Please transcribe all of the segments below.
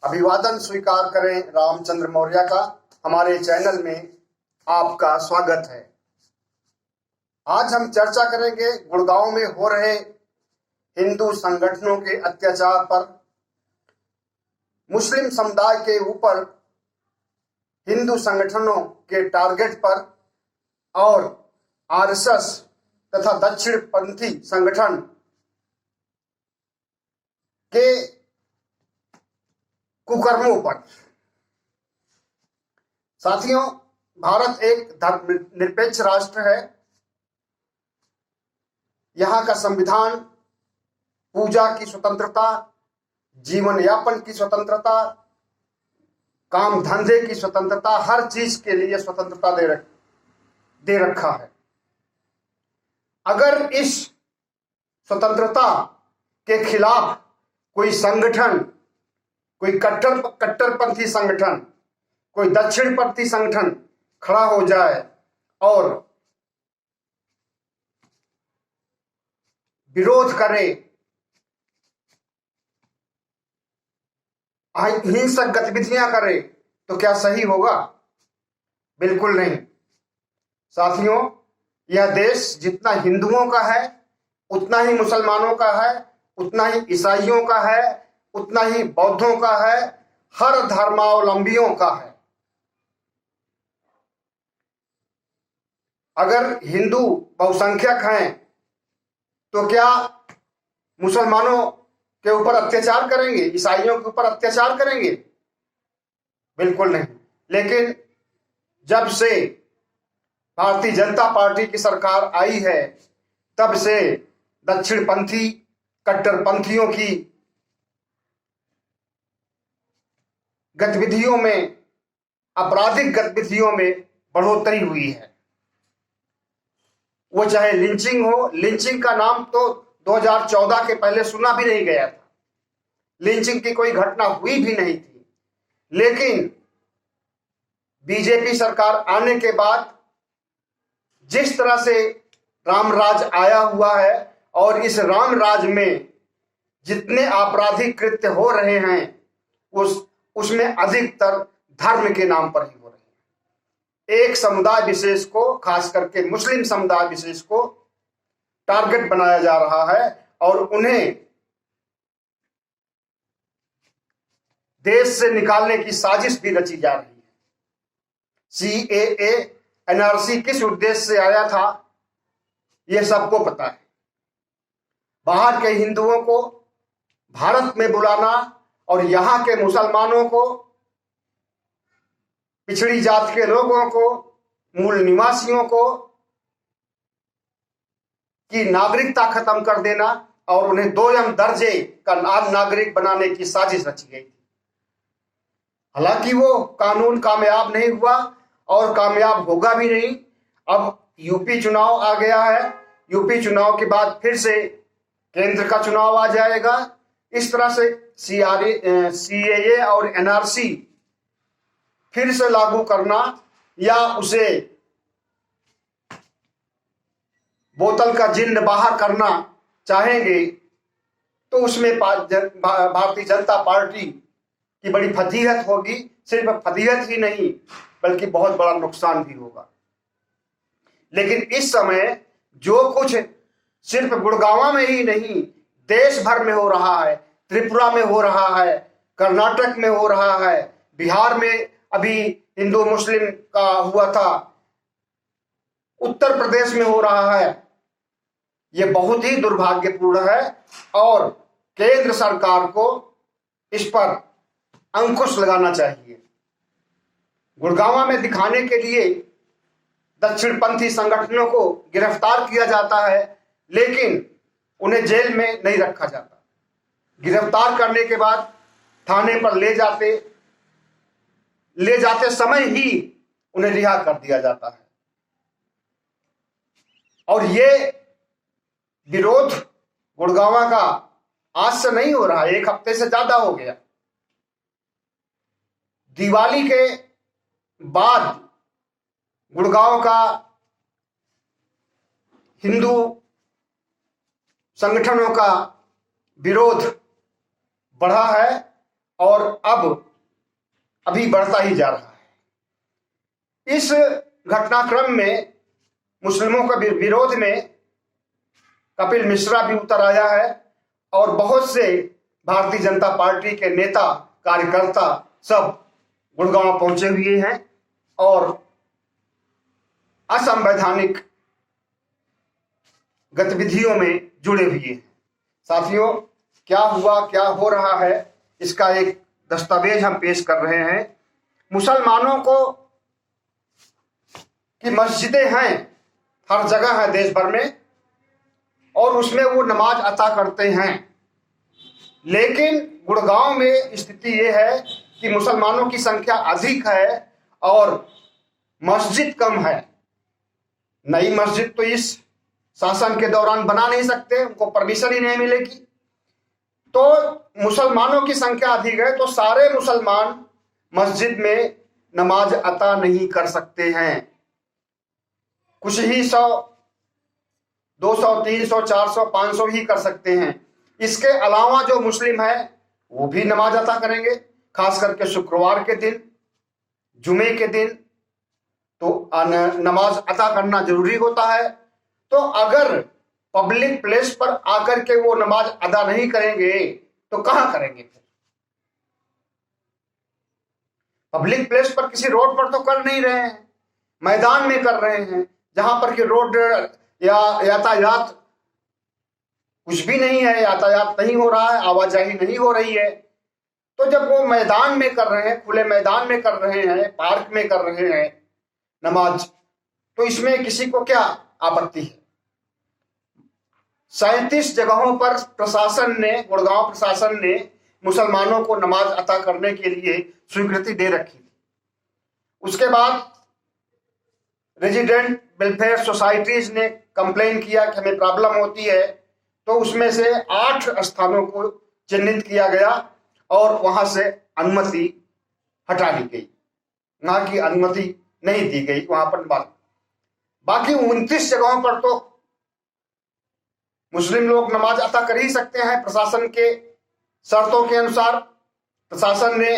अभिवादन स्वीकार करें रामचंद्र मौर्य का। हमारे चैनल में आपका स्वागत है। आज हम चर्चा करेंगे गुड़गांव में हो रहे हिंदू संगठनों के अत्याचार पर, मुस्लिम समुदाय के ऊपर हिंदू संगठनों के टारगेट पर और आरएसएस तथा दक्षिणपंथी संगठन के कुकर्मों पर। साथियों, भारत एक धर्मनिरपेक्ष राष्ट्र है। यहाँ का संविधान पूजा की स्वतंत्रता, जीवन यापन की स्वतंत्रता, काम धंधे की स्वतंत्रता, हर चीज के लिए स्वतंत्रता दे रखा है। अगर इस स्वतंत्रता के खिलाफ कोई संगठन, कोई कट्टरपंथी संगठन, कोई दक्षिणपंथी संगठन खड़ा हो जाए और विरोध करे, हिंसक गतिविधियां करे, तो क्या सही होगा? बिल्कुल नहीं। साथियों, यह देश जितना हिंदुओं का है, उतना ही मुसलमानों का है, उतना ही ईसाइयों का है, उतना ही बौद्धों का है, हर धर्मावलंबियों का है। अगर हिंदू बहुसंख्यक हैं तो क्या मुसलमानों के ऊपर अत्याचार करेंगे, ईसाइयों के ऊपर अत्याचार करेंगे? बिल्कुल नहीं। लेकिन जब से भारतीय जनता पार्टी की सरकार आई है, तब से दक्षिणपंथी कट्टरपंथियों की गतिविधियों में, आपराधिक गतिविधियों में बढ़ोतरी हुई है। वो चाहे लिंचिंग हो, लिंचिंग का नाम तो 2014 के पहले सुना भी नहीं गया था, लिंचिंग की कोई घटना हुई भी नहीं थी। लेकिन बीजेपी सरकार आने के बाद जिस तरह से रामराज आया हुआ है, और इस रामराज में जितने आपराधिक कृत्य हो रहे हैं, उसमें अधिकतर धर्म के नाम पर ही हो रहे हैं। एक समुदाय विशेष को, खास करके मुस्लिम समुदाय विशेष को टारगेट बनाया जा रहा है और उन्हें देश से निकालने की साजिश भी रची जा रही है। सीएए, एनआरसी किस उद्देश्य से आया था, यह सबको पता है। बाहर के हिंदुओं को भारत में बुलाना और यहां के मुसलमानों को, पिछड़ी जात के लोगों को, मूल निवासियों को की नागरिकता खत्म कर देना और उन्हें दोयम दर्जे का नागरिक बनाने की साजिश रची गई थी। हालांकि वो कानून कामयाब नहीं हुआ और कामयाब होगा भी नहीं। अब यूपी चुनाव आ गया है, यूपी चुनाव के बाद फिर से केंद्र का चुनाव आ जाएगा। इस तरह से सीएए और एनआरसी फिर से लागू करना या उसे बोतल का जिन्न बाहर करना चाहेंगे, तो उसमें भारतीय जनता पार्टी की बड़ी फजीहत होगी। सिर्फ फजीहत ही नहीं, बल्कि बहुत बड़ा नुकसान भी होगा। लेकिन इस समय जो कुछ सिर्फ गुड़गांव में ही नहीं, देश भर में हो रहा है, त्रिपुरा में हो रहा है, कर्नाटक में हो रहा है, बिहार में अभी हिंदू मुस्लिम का हुआ था, उत्तर प्रदेश में हो रहा है, यह बहुत ही दुर्भाग्यपूर्ण है और केंद्र सरकार को इस पर अंकुश लगाना चाहिए। गुड़गांव में दिखाने के लिए दक्षिणपंथी संगठनों को गिरफ्तार किया जाता है, लेकिन उन्हें जेल में नहीं रखा जाता। गिरफ्तार करने के बाद थाने पर ले जाते समय ही उन्हें रिहा कर दिया जाता है। और ये विरोध गुड़गांव का आज से नहीं हो रहा, एक हफ्ते से ज्यादा हो गया। दिवाली के बाद गुड़गांव का हिंदू संगठनों का विरोध बढ़ा है और अब अभी बढ़ता ही जा रहा है। इस घटनाक्रम में मुस्लिमों के विरोध में कपिल मिश्रा भी उतर आया है और बहुत से भारतीय जनता पार्टी के नेता कार्यकर्ता सब गुड़गांव पहुंचे हुए हैं और असंवैधानिक गतिविधियों में जुड़े हुए हैं। साथियों, क्या हुआ, क्या हो रहा है, इसका एक दस्तावेज हम पेश कर रहे हैं। मुसलमानों को की मस्जिदें हैं, हर जगह है देश भर में, और उसमें वो नमाज अता करते हैं। लेकिन गुड़गांव में स्थिति ये है कि मुसलमानों की संख्या अधिक है और मस्जिद कम है। नई मस्जिद तो इस शासन के दौरान बना नहीं सकते, उनको परमिशन ही नहीं मिलेगी। तो मुसलमानों की संख्या अधिक है तो सारे मुसलमान मस्जिद में नमाज अता नहीं कर सकते हैं। कुछ ही 100, 200, 300, 400, 500 ही कर सकते हैं। इसके अलावा जो मुस्लिम है वो भी नमाज अता करेंगे, खास करके शुक्रवार के दिन, जुमे के दिन तो नमाज अता करना जरूरी होता है। तो अगर पब्लिक प्लेस पर आकर के वो नमाज अदा नहीं करेंगे तो कहां करेंगे फिर? पब्लिक प्लेस पर किसी रोड पर तो कर नहीं रहे हैं, मैदान में कर रहे हैं, जहां पर कि रोड या यातायात कुछ भी नहीं है, यातायात नहीं हो रहा है, आवाजाही नहीं हो रही है। तो जब वो मैदान में कर रहे हैं, खुले मैदान में कर रहे हैं, पार्क में कर रहे हैं नमाज, तो इसमें किसी को क्या आपत्ति है? 37 जगहों पर प्रशासन ने, गुड़गांव प्रशासन ने मुसलमानों को नमाज अता करने के लिए स्वीकृति दे रखी थी। उसके बाद रेजिडेंट वेलफेयर सोसाइटीज ने कंप्लेन किया कि हमें प्रॉब्लम होती है, तो उसमें से 8 स्थानों को चिन्हित किया गया और वहां से अनुमति हटा ली गई, ना कि अनुमति नहीं दी गई वहां पर। बाकी 29 जगहों पर तो मुस्लिम लोग नमाज अता कर ही सकते हैं। प्रशासन के शर्तों के अनुसार प्रशासन ने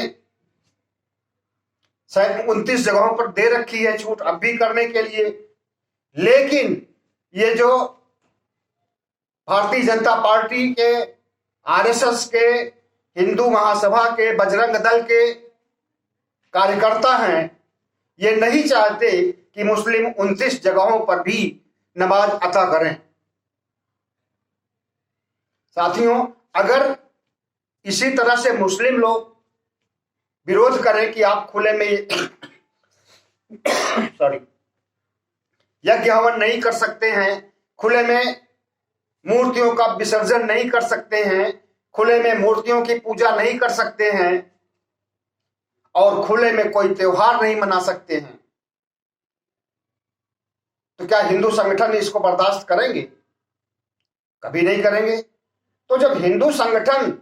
29 जगहों पर दे रखी है छूट अब भी करने के लिए। लेकिन ये जो भारतीय जनता पार्टी के, आरएसएस के, हिंदू महासभा के, बजरंग दल के कार्यकर्ता हैं, ये नहीं चाहते कि मुस्लिम 29 जगहों पर भी नमाज अता करें। साथियों, अगर इसी तरह से मुस्लिम लोग विरोध करें कि आप खुले में यज्ञ हवन नहीं कर सकते हैं, खुले में मूर्तियों का विसर्जन नहीं कर सकते हैं, खुले में मूर्तियों की पूजा नहीं कर सकते हैं और खुले में कोई त्योहार नहीं मना सकते हैं, तो क्या हिंदू संगठन इसको बर्दाश्त करेंगे? कभी नहीं करेंगे। तो जब हिंदू संगठन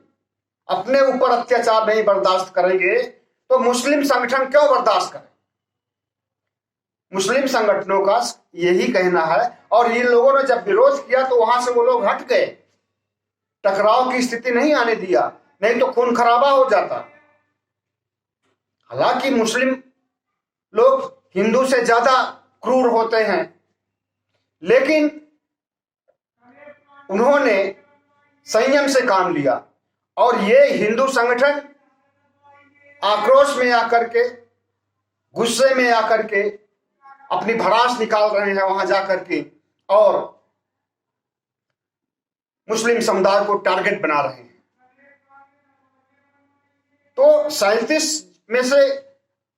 अपने ऊपर अत्याचार नहीं बर्दाश्त करेंगे तो मुस्लिम संगठन क्यों बर्दाश्त करें? मुस्लिम संगठनों का यही कहना है, और ये लोगों ने जब विरोध किया तो वहां से वो लोग हट गए, टकराव की स्थिति नहीं आने दिया, नहीं तो खून खराबा हो जाता। हालांकि मुस्लिम लोग हिंदू से ज्यादा क्रूर होते हैं, लेकिन उन्होंने संयम से काम लिया और ये हिंदू संगठन आक्रोश में आकर के, गुस्से में आकर के अपनी भड़ास निकाल रहे हैं वहां जाकर के और मुस्लिम समुदाय को टारगेट बना रहे हैं। तो 37 में से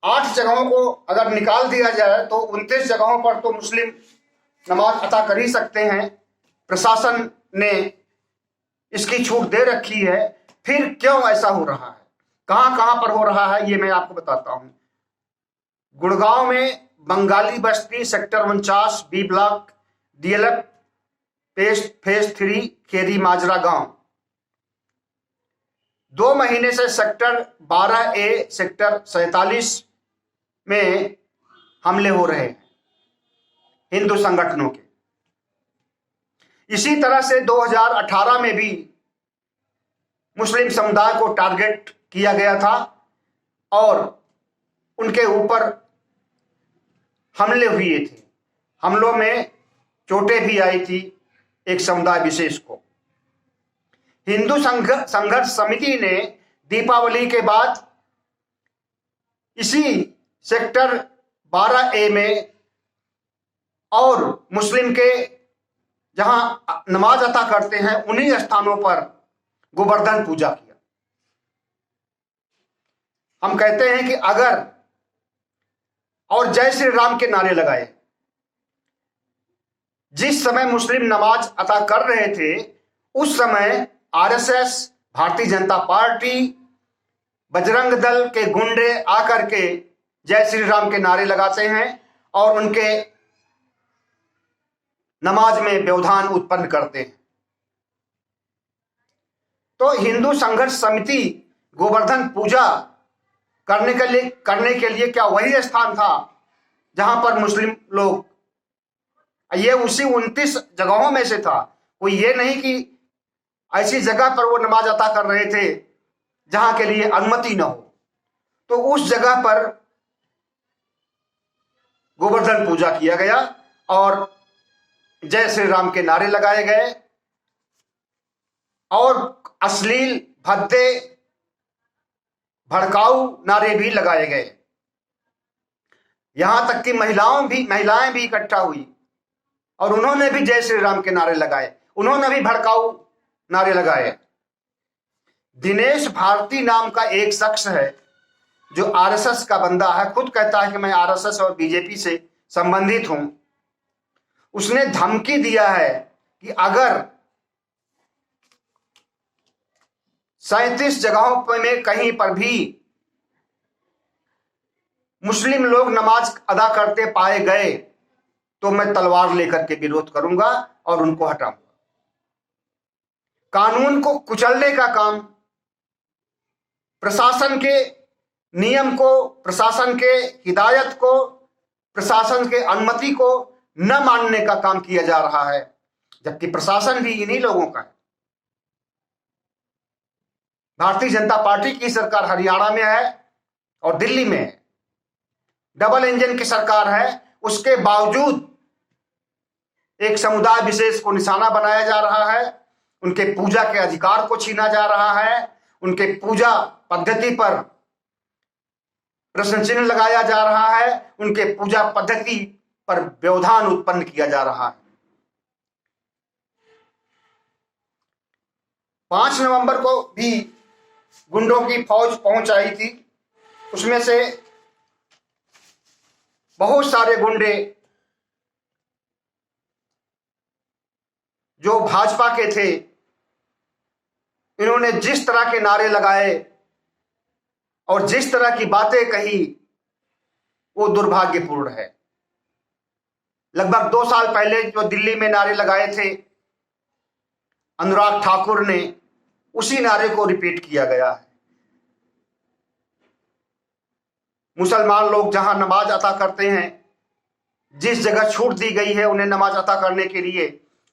8 जगहों को अगर निकाल दिया जाए तो 29 जगहों पर तो मुस्लिम नमाज अता कर ही सकते हैं। प्रशासन ने इसकी छूट दे रखी है, फिर क्यों ऐसा हो रहा है? कहां कहां पर हो रहा है ये मैं आपको बताता हूं। गुड़गांव में बंगाली बस्ती sector 49 B block DLF phase 3 Kheri Majra गांव, 2 महीने से सेक्टर 12A सेक्टर 47 में हमले हो रहे हैं हिंदू संगठनों के। इसी तरह से 2018 में भी मुस्लिम समुदाय को टारगेट किया गया था और उनके ऊपर हमले हुए थे। हमलों में चोटें भी आई थी एक समुदाय विशेष को। हिंदू संघर्ष समिति ने दीपावली के बाद इसी सेक्टर 12A में और मुस्लिम के जहां नमाज अता करते हैं उन्हीं स्थानों पर गोवर्धन पूजा किया। हम कहते हैं कि अगर और जय श्री राम के नारे लगाए। जिस समय मुस्लिम नमाज अता कर रहे थे उस समय आरएसएस, भारतीय जनता पार्टी, बजरंग दल के गुंडे आकर के जय श्री राम के नारे लगाते हैं और उनके नमाज में व्यवधान उत्पन्न करते हैं। तो हिंदू संघर्ष समिति गोवर्धन पूजा करने के लिए क्या वही स्थान था जहां पर मुस्लिम लोग, ये उसी 29 जगहों में से था। कोई ये नहीं कि ऐसी जगह पर वो नमाज अता कर रहे थे जहां के लिए अनुमति न हो। तो उस जगह पर गोवर्धन पूजा किया गया और जय श्री राम के नारे लगाए गए और अश्लील, भद्दे, भड़काऊ नारे भी लगाए गए। यहां तक कि महिलाएं भी इकट्ठा हुई और उन्होंने भी जय श्री राम के नारे लगाए, उन्होंने भी भड़काऊ नारे लगाए। दिनेश भारती नाम का एक शख्स है जो आरएसएस का बंदा है, खुद कहता है कि मैं आरएसएस और बीजेपी से संबंधित हूं। उसने धमकी दिया है कि अगर 37 जगहों में कहीं पर भी मुस्लिम लोग नमाज अदा करते पाए गए तो मैं तलवार लेकर के विरोध करूंगा और उनको हटाऊंगा। कानून को कुचलने का काम, प्रशासन के नियम को, प्रशासन के हिदायत को, प्रशासन के अनुमति को न मानने का काम किया जा रहा है, जबकि प्रशासन भी इन्हीं लोगों का है। भारतीय जनता पार्टी की सरकार हरियाणा में है और दिल्ली में है, डबल इंजन की सरकार है। उसके बावजूद एक समुदाय विशेष को निशाना बनाया जा रहा है, उनके पूजा के अधिकार को छीना जा रहा है, उनके पूजा पद्धति पर प्रश्न चिन्ह लगाया जा रहा है, उनके पूजा पद्धति पर व्यवधान उत्पन्न किया जा रहा है। 5 नवंबर को भी गुंडों की फौज पहुंच आई थी। उसमें से बहुत सारे गुंडे जो भाजपा के थे, इन्होंने जिस तरह के नारे लगाए और जिस तरह की बातें कही वो दुर्भाग्यपूर्ण है। लगभग 2 साल पहले जो दिल्ली में नारे लगाए थे अनुराग ठाकुर ने, उसी नारे को रिपीट किया गया है। मुसलमान लोग जहां नमाज अता करते हैं, जिस जगह छूट दी गई है उन्हें नमाज अता करने के लिए,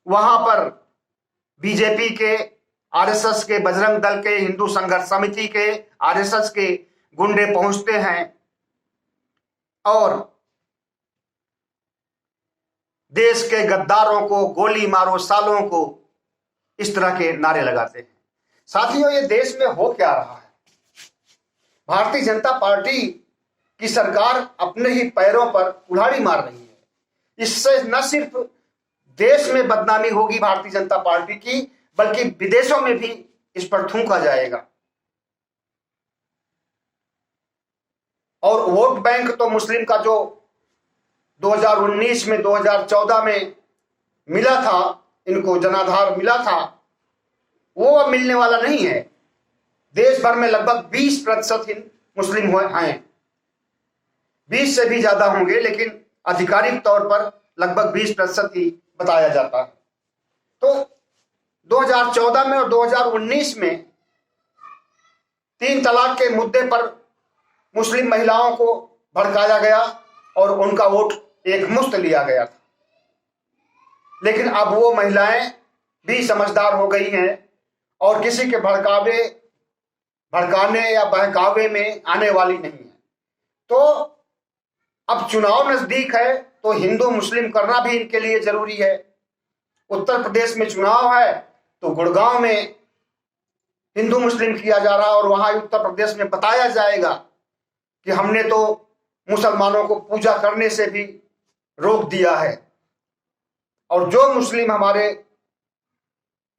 वहां पर बीजेपी के, आरएसएस के, बजरंग दल के, हिंदू संघर्ष समिति के, आरएसएस के गुंडे पहुंचते हैं और देश के गद्दारों को गोली मारो, सालों को, इस तरह के नारे लगाते हैं। साथियों, ये देश में हो क्या रहा है? भारतीय जनता पार्टी की सरकार अपने ही पैरों पर कुल्हाड़ी मार रही है। इससे न सिर्फ देश में बदनामी होगी भारतीय जनता पार्टी की, बल्कि विदेशों में भी इस पर थूका जाएगा। और वोट बैंक तो मुस्लिम का जो 2019 में, 2014 में मिला था, इनको जनाधार मिला था, वो अब मिलने वाला नहीं है। देश भर में लगभग 20% ही मुस्लिम हैं, 20 से भी ज्यादा होंगे, लेकिन आधिकारिक तौर पर लगभग 20% ही बताया जाता है। तो 2014 में और 2019 में 3 तलाक के मुद्दे पर मुस्लिम महिलाओं को भड़काया गया और उनका वोट एक मुश्त लिया गया था। लेकिन अब वो महिलाएं भी समझदार हो गई हैं और किसी के भड़काने या बहकावे में आने वाली नहीं है। तो अब चुनाव नजदीक है तो हिंदू मुस्लिम करना भी इनके लिए जरूरी है। उत्तर प्रदेश में चुनाव है तो गुड़गांव में हिंदू मुस्लिम किया जा रहा है और वहां उत्तर प्रदेश में बताया जाएगा कि हमने तो मुसलमानों को पूजा करने से भी रोक दिया है, और जो मुस्लिम हमारे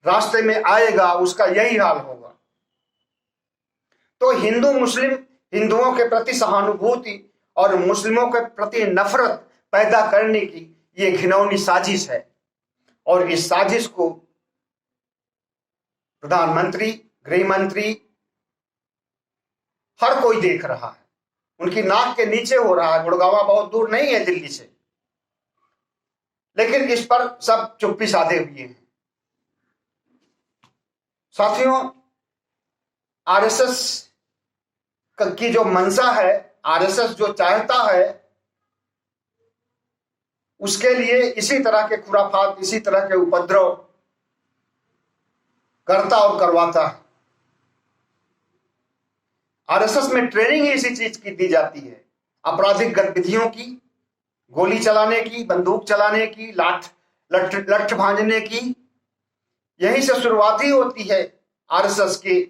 रास्ते में आएगा उसका यही हाल होगा। तो हिंदू मुस्लिम, हिंदुओं के प्रति सहानुभूति और मुस्लिमों के प्रति नफरत पैदा करने की ये घिनौनी साजिश है, और इस साजिश को प्रधानमंत्री, गृह मंत्री, हर कोई देख रहा है। उनकी नाक के नीचे हो रहा है। गुड़गांव बहुत दूर नहीं है दिल्ली से, लेकिन इस पर सब चुप्पी साधे हुए हैं। साथियों, आरएसएस की जो मंशा है, आरएसएस जो चाहता है, उसके लिए इसी तरह के खुराफात, इसी तरह के उपद्रव करता और करवाता है। आरएसएस में ट्रेनिंग ही इसी चीज की दी जाती है, आपराधिक गतिविधियों की, गोली चलाने की, बंदूक चलाने की, लठ भांजने की। यहीं से शुरुआत ही होती है आरएसएस के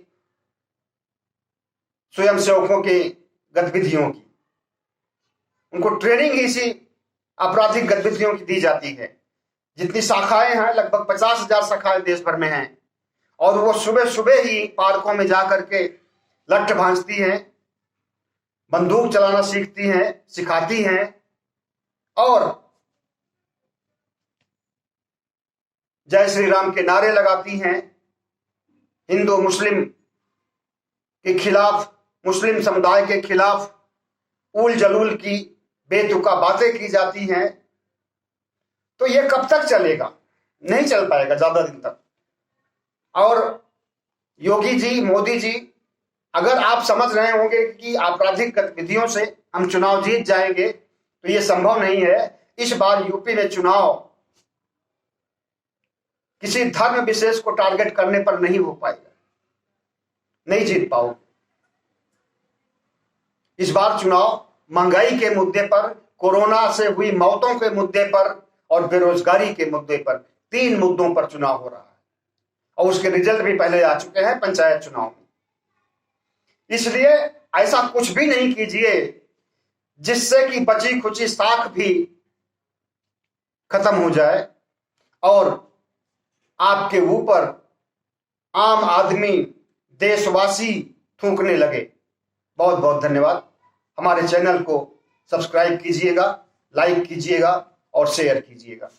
स्वयंसेवकों के गतिविधियों की। उनको ट्रेनिंग इसी आपराधिक गतिविधियों की दी जाती है। जितनी शाखाएं हैं, लगभग 50,000 शाखाएं देश भर में हैं, और वो सुबह सुबह ही पार्कों में जाकर के लठ भांजती हैं, बंदूक चलाना सीखती हैं, सिखाती हैं, और जय श्री राम के नारे लगाती हैं। हिंदू मुस्लिम के खिलाफ, मुस्लिम समुदाय के खिलाफ उल जलूल की बेतुका बातें की जाती हैं। तो ये कब तक चलेगा? नहीं चल पाएगा ज्यादा दिन तक। और योगी जी, मोदी जी, अगर आप समझ रहे होंगे कि आपराधिक गतिविधियों से हम चुनाव जीत जाएंगे, तो ये संभव नहीं है। इस बार यूपी में चुनाव किसी धर्म विशेष को टारगेट करने पर नहीं हो पाएगा, नहीं जीत पाओगे। इस बार चुनाव महंगाई के मुद्दे पर, कोरोना से हुई मौतों के मुद्दे पर और बेरोजगारी के मुद्दे पर, 3 मुद्दों पर चुनाव हो रहा है, और उसके रिजल्ट भी पहले आ चुके हैं पंचायत चुनाव में। इसलिए ऐसा कुछ भी नहीं कीजिए जिससे कि बची खुची साख भी खत्म हो जाए और आपके ऊपर आम आदमी, देशवासी थूकने लगे। बहुत बहुत धन्यवाद। हमारे चैनल को सब्सक्राइब कीजिएगा, लाइक कीजिएगा और शेयर कीजिएगा।